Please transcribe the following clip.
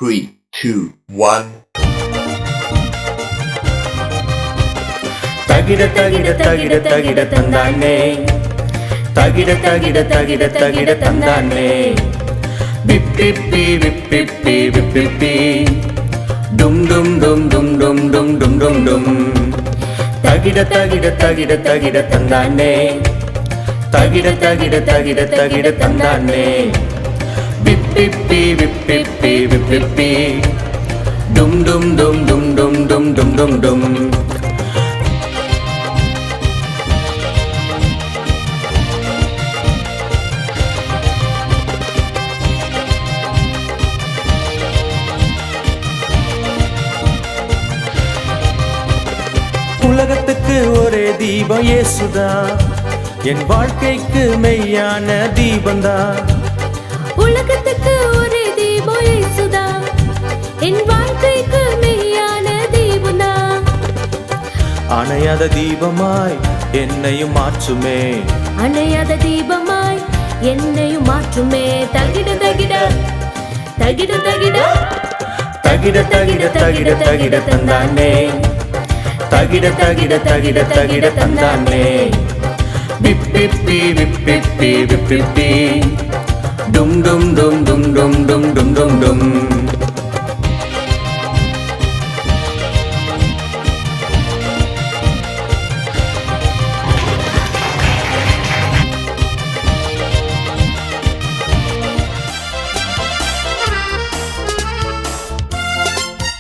3, 2, 1. தகிட தகிட தகிட தகிட தந்தானே தகிட தகிட தகிட தகிட தந்தானே விப்பிப்பி விப்பிப்பி விப்பிப்பி டும் டும் டும் டும் டும் டும் டும் டும் டும் தகிட தகிட தகிட தகிட தந்தானே தகிட தகிட தகிட தகிட தந்தானே விப்பிப்பி விப்பிப்பி விப்பிப்பி டும் டும் டும் டும் டும் டும் டும் டும் டும் உலகத்துக்கு ஒரே தீபம் இயேசுதான், என் வாழ்க்கைக்கு மெய்யான தீபந்தான். உலகத்துக்கு ஒரே தீபம் இயேசுதான், என் வாழ்க்கைக்கு மெய்யான தீபந்தான். அணையாத தீபமாய் என்னையும் மாற்றுமே, அணையாத தீபமாய் என்னையும் மாற்றுமே. தகிட தகிட தகிட தகிட தகிட தகிட தகிட தகிட தந்தானே தகிட தகிட தகிட தகிட தந்தானே விப்பிப்பி விப்பிப்பி விப்பிப்பி டும் டும் டும் டும் டும் டும் டும்